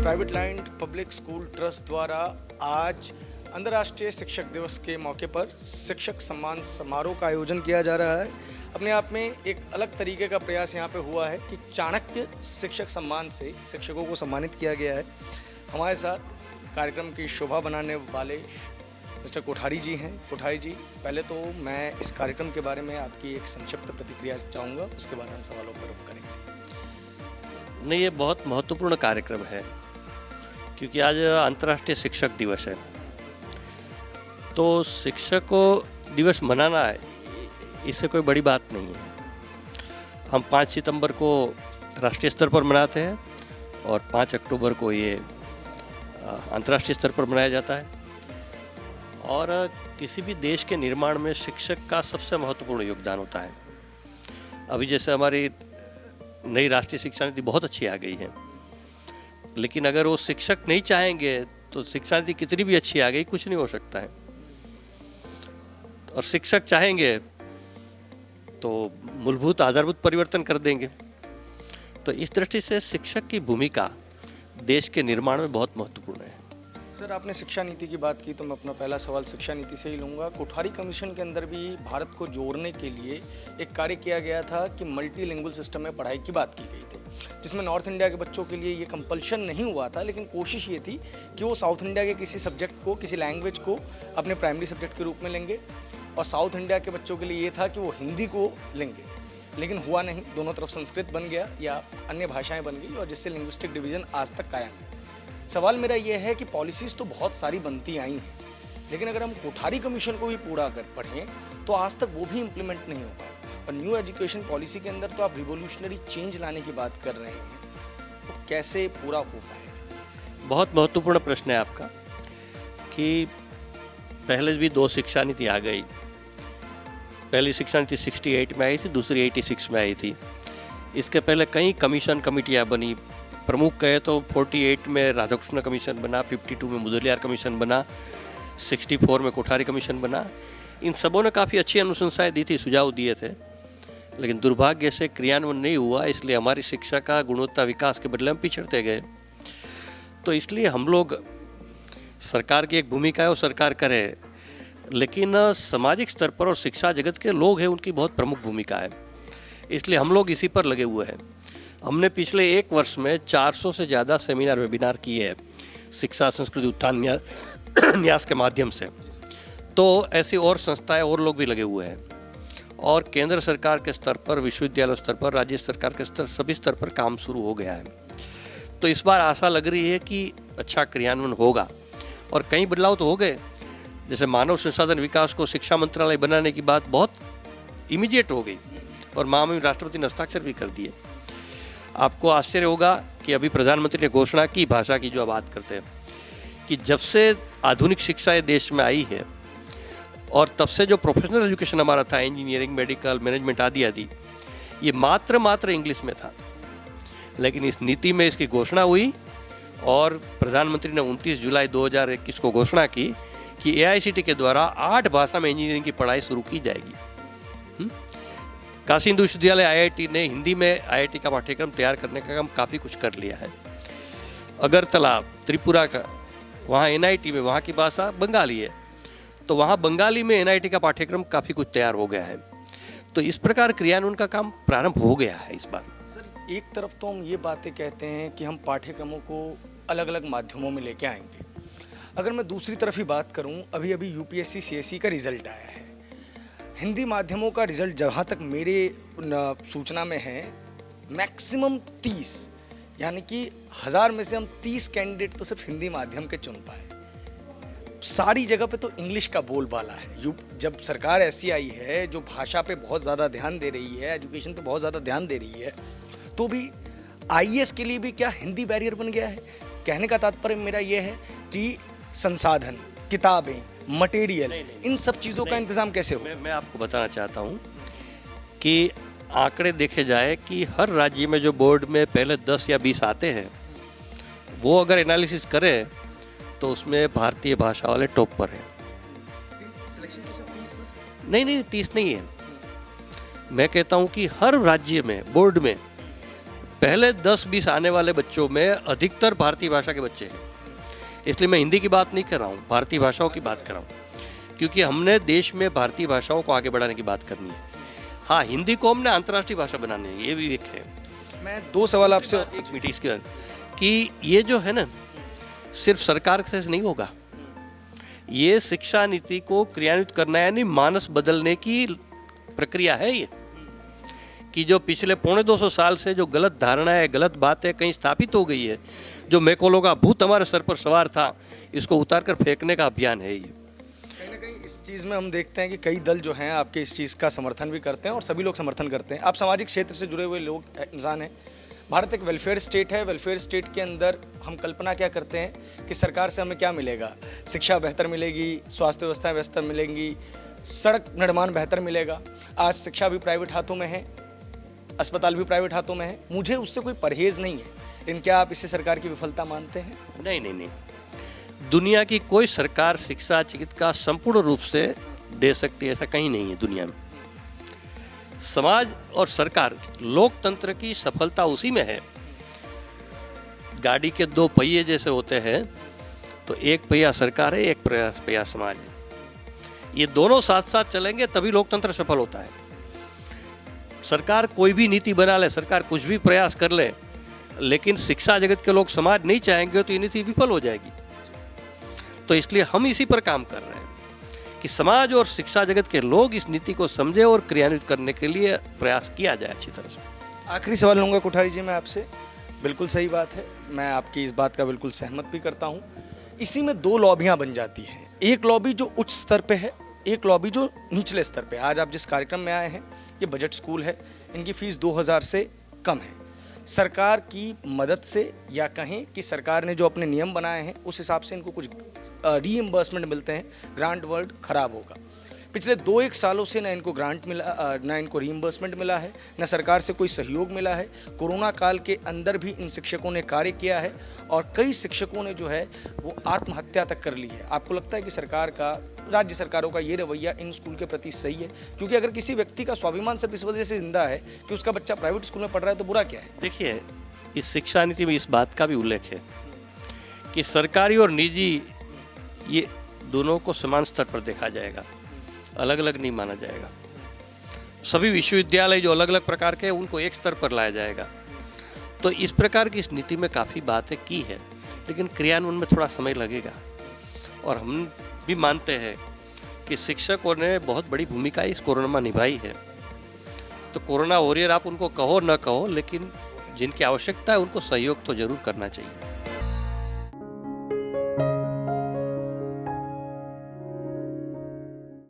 Private land public school trust द्वारा आज अंतर्राष्ट्रीय शिक्षक दिवस के मौके पर शिक्षक सम्मान समारोह का आयोजन किया जा रहा है। अपने आप में एक अलग तरीके का प्रयास यहाँ पे हुआ है कि चाणक्य शिक्षक सम्मान से शिक्षकों को सम्मानित किया गया है। हमारे साथ कार्यक्रम की शोभा बनाने वाले मिस्टर कोठारी जी हैं। कोठारी जी, पहले तो मैं इस कार्यक्रम के बारे में आपकी एक संक्षिप्त प्रतिक्रिया चाहूँगा, उसके बाद हम सवालों पर रुख करेंगे। नहीं, ये बहुत महत्वपूर्ण कार्यक्रम है क्योंकि आज अंतर्राष्ट्रीय शिक्षक दिवस है। तो शिक्षकों दिवस मनाना है, इससे कोई बड़ी बात नहीं है। हम 5 सितंबर को राष्ट्रीय स्तर पर मनाते हैं और 5 अक्टूबर को ये अंतर्राष्ट्रीय स्तर पर मनाया जाता है। और किसी भी देश के निर्माण में शिक्षक का सबसे महत्वपूर्ण योगदान होता है। अभी जैसे हमारी नई राष्ट्रीय शिक्षा नीति बहुत अच्छी आ गई है, लेकिन अगर वो शिक्षक नहीं चाहेंगे तो शिक्षा नीति कितनी भी अच्छी आ गई कुछ नहीं हो सकता है। और शिक्षक चाहेंगे तो मूलभूत आधारभूत परिवर्तन कर देंगे। तो इस दृष्टि से शिक्षक की भूमिका देश के निर्माण में बहुत महत्वपूर्ण है। सर, आपने शिक्षा नीति की बात की तो मैं अपना पहला सवाल शिक्षा नीति से ही लूँगा। कोठारी कमीशन के अंदर भी भारत को जोड़ने के लिए एक कार्य किया गया था कि मल्टीलिंगुअल सिस्टम में पढ़ाई की बात की गई थी, जिसमें नॉर्थ इंडिया के बच्चों के लिए ये कंपल्शन नहीं हुआ था, लेकिन कोशिश ये थी कि वो साउथ इंडिया के किसी सब्जेक्ट को, किसी लैंग्वेज को अपने प्राइमरी सब्जेक्ट के रूप में लेंगे, और साउथ इंडिया के बच्चों के लिए ये था कि वो हिंदी को लेंगे। लेकिन हुआ नहीं, दोनों तरफ संस्कृत बन गया या अन्य भाषाएँ बन गई, और जिससे लिंग्विस्टिक डिवीजन आज तक कायम है। सवाल मेरा ये है कि पॉलिसीज़ तो बहुत सारी बनती आई हैं, लेकिन अगर हम कोठारी कमीशन को भी पूरा कर पढ़ें तो आज तक वो भी इम्प्लीमेंट नहीं हो पाया। और न्यू एजुकेशन पॉलिसी के अंदर तो आप रिवोल्यूशनरी चेंज लाने की बात कर रहे हैं, तो कैसे पूरा हो पाएगा? बहुत महत्वपूर्ण प्रश्न है आपका कि पहले भी 2 शिक्षा नीति आ गई। पहली शिक्षा नीति 68 में आई थी, दूसरी 86 में आई थी। इसके पहले कई कमीशन कमेटियाँ बनी। प्रमुख कहे तो 48 में राधाकृष्ण कमीशन बना, 52 में मुदलियार कमीशन बना, 64 में कोठारी कमीशन बना। इन सबों ने काफ़ी अच्छी अनुशंसाएं दी थी, सुझाव दिए थे, लेकिन दुर्भाग्य से क्रियान्वयन नहीं हुआ। इसलिए हमारी शिक्षा का गुणवत्ता विकास के बदले हम पिछड़ते गए। तो इसलिए हम लोग, सरकार की एक भूमिका है वो सरकार करे, लेकिन सामाजिक स्तर पर और शिक्षा जगत के लोग हैं उनकी बहुत प्रमुख भूमिका है। इसलिए हम लोग इसी पर लगे हुए हैं। हमने पिछले 1 वर्ष में 400 से ज़्यादा सेमिनार वेबिनार किए हैं शिक्षा संस्कृति उत्थान न्यास के माध्यम से। तो ऐसी और संस्थाएं और लोग भी लगे हुए हैं, और केंद्र सरकार के स्तर पर, विश्वविद्यालय स्तर पर, राज्य सरकार के स्तर, सभी स्तर पर काम शुरू हो गया है। तो इस बार आशा लग रही है कि अच्छा क्रियान्वयन होगा, और कई बदलाव तो हो गए। जैसे मानव संसाधन विकास को शिक्षा मंत्रालय बनाने की बात बहुत इमीडिएट हो गई, और माननीय राष्ट्रपति ने हस्ताक्षर भी कर दिए। आपको आश्चर्य होगा कि अभी प्रधानमंत्री ने घोषणा की, भाषा की जो बात करते हैं, कि जब से आधुनिक शिक्षा ये देश में आई है और तब से जो प्रोफेशनल एजुकेशन हमारा था, इंजीनियरिंग, मेडिकल, मैनेजमेंट आदि, ये मात्र इंग्लिश में था। लेकिन इस नीति में इसकी घोषणा हुई और प्रधानमंत्री ने 29 जुलाई 2021 को घोषणा की कि AICTE के द्वारा 8 भाषा में इंजीनियरिंग की पढ़ाई शुरू की जाएगी। काशी हिंदू विश्वविद्यालय IIT ने हिंदी में IIT का पाठ्यक्रम तैयार करने का काम काफ़ी कुछ कर लिया है। अगरतला, त्रिपुरा का, वहाँ NIT में वहाँ की भाषा बंगाली है, तो वहाँ बंगाली में NIT का पाठ्यक्रम काफ़ी कुछ तैयार हो गया है। तो इस प्रकार क्रियान्वयन का काम प्रारंभ हो गया है इस बार। सर, एक तरफ तो हम ये बातें कहते हैं कि हम पाठ्यक्रमों को अलग अलग माध्यमों में लेके आएंगे। अगर मैं दूसरी तरफ ही बात करूँ, अभी UPSC CSE का रिजल्ट आया है। हिंदी माध्यमों का रिजल्ट जहाँ तक मेरे सूचना में है, मैक्सिमम 30, यानी कि 1000 में से हम 30 कैंडिडेट तो सिर्फ हिंदी माध्यम के चुन पाए। सारी जगह पे तो इंग्लिश का बोलबाला है। जब सरकार ऐसी आई है जो भाषा पे बहुत ज़्यादा ध्यान दे रही है, एजुकेशन पे बहुत ज़्यादा ध्यान दे रही है, तो भी IAS के लिए भी क्या हिंदी बैरियर बन गया है? कहने का तात्पर्य मेरा ये है कि संसाधन, किताबें, मटेरियल, इन सब चीज़ों का इंतजाम कैसे हो? मैं आपको बताना चाहता हूँ कि आंकड़े देखे जाए कि हर राज्य में जो बोर्ड में पहले 10 या 20 आते हैं, वो अगर एनालिसिस करें तो उसमें भारतीय भाषा वाले टॉप पर हैं। नहीं, 30 नहीं है। मैं कहता हूँ कि हर राज्य में बोर्ड में पहले 10-20 आने वाले बच्चों में अधिकतर भारतीय भाषा के बच्चे हैं। इसलिए मैं हिंदी की बात नहीं कर रहा हूँ, भारतीय भाषाओं की बात कर रहा हूँ, क्योंकि हमने देश में भारतीय भाषाओं को आगे बढ़ाने की बात करनी है। हाँ, हिंदी को हमने अंतर्राष्ट्रीय भाषा बनानी है, ये भी एक है। मैं दो सवाल आपसे एक मिनट इसके बाद कि ये जो है ना, सिर्फ सरकार से नहीं होगा, ये शिक्षा नीति को क्रियान्वित करना यानी मानस बदलने की प्रक्रिया है ये, कि जो पिछले 250 साल से जो गलत धारणा है, गलत बातें कहीं स्थापित हो गई है, जो मैकोलो का भूत हमारे सर पर सवार था, इसको उतार कर फेंकने का अभियान है ये। कहीं ना कहीं इस चीज़ में हम देखते हैं कि कई दल जो हैं आपके इस चीज़ का समर्थन भी करते हैं और सभी लोग समर्थन करते हैं। आप सामाजिक क्षेत्र से जुड़े हुए लोग इंसान हैं। भारत एक वेलफेयर स्टेट है। वेलफेयर स्टेट के अंदर हम कल्पना क्या करते हैं कि सरकार से हमें क्या मिलेगा? शिक्षा बेहतर मिलेगी, स्वास्थ्य व्यवस्थाएं बेहतर मिलेंगी, सड़क निर्माण बेहतर मिलेगा। आज शिक्षा भी प्राइवेट हाथों में है, अस्पताल भी प्राइवेट हाथों में है। मुझे उससे कोई परहेज नहीं है, लेकिन क्या आप इसे सरकार की विफलता मानते हैं? नहीं नहीं नहीं, दुनिया की कोई सरकार शिक्षा चिकित्सा संपूर्ण रूप से दे सकती है, ऐसा कहीं नहीं है दुनिया में। समाज और सरकार, लोकतंत्र की सफलता उसी में है। गाड़ी के दो पहिए जैसे होते हैं, तो एक पहिया सरकार है, एक पहिया समाज है। ये दोनों साथ साथ चलेंगे तभी लोकतंत्र सफल होता है। सरकार कोई भी नीति बना ले, सरकार कुछ भी प्रयास कर ले, लेकिन शिक्षा जगत के लोग, समाज नहीं चाहेंगे तो ये नीति विफल हो जाएगी। तो इसलिए हम इसी पर काम कर रहे हैं कि समाज और शिक्षा जगत के लोग इस नीति को समझे और क्रियान्वित करने के लिए प्रयास किया जाए अच्छी तरह से। आखिरी सवाल लूँगा कोठारी जी मैं आपसे। बिल्कुल सही बात है, मैं आपकी इस बात का बिल्कुल सहमत भी करता हूँ। इसी में दो लॉबियाँ बन जाती हैं, एक लॉबी जो उच्च स्तर पे है, एक लॉबी जो निचले स्तर पे। आज आप जिस कार्यक्रम में आए हैं, ये बजट स्कूल है, इनकी फीस 2000 से कम है। सरकार की मदद से, या कहें कि सरकार ने जो अपने नियम बनाए हैं उस हिसाब से इनको कुछ रीइंबर्समेंट मिलते हैं। ग्रांट वर्ड खराब होगा। पिछले 2-1 सालों से ना इनको ग्रांट मिला, ना इनको रीइंबर्समेंट मिला है, ना सरकार से कोई सहयोग मिला है। कोरोना काल के अंदर भी इन शिक्षकों ने कार्य किया है और कई शिक्षकों ने जो है वो आत्महत्या तक कर ली है। आपको लगता है कि सरकार का, राज्य सरकारों का ये रवैया इन स्कूल के प्रति सही है? क्योंकि अगर किसी व्यक्ति का स्वाभिमान सिर्फ इस वजह से जिंदा है कि उसका बच्चा प्राइवेट स्कूल में पढ़ रहा है, तो बुरा क्या है? देखिए, इस शिक्षा नीति में इस बात का भी उल्लेख है कि सरकारी और निजी, ये दोनों को समान स्तर पर देखा जाएगा, अलग अलग नहीं माना जाएगा। सभी विश्वविद्यालय जो अलग अलग प्रकार के हैं उनको एक स्तर पर लाया जाएगा। तो इस प्रकार की इस नीति में काफ़ी बातें की है, लेकिन क्रियान्वयन में थोड़ा समय लगेगा। और हम भी मानते हैं कि शिक्षकों ने बहुत बड़ी भूमिका इस कोरोना में निभाई है। तो कोरोना वॉरियर आप उनको कहो न कहो, लेकिन जिनकी आवश्यकता है उनको सहयोग तो जरूर करना चाहिए।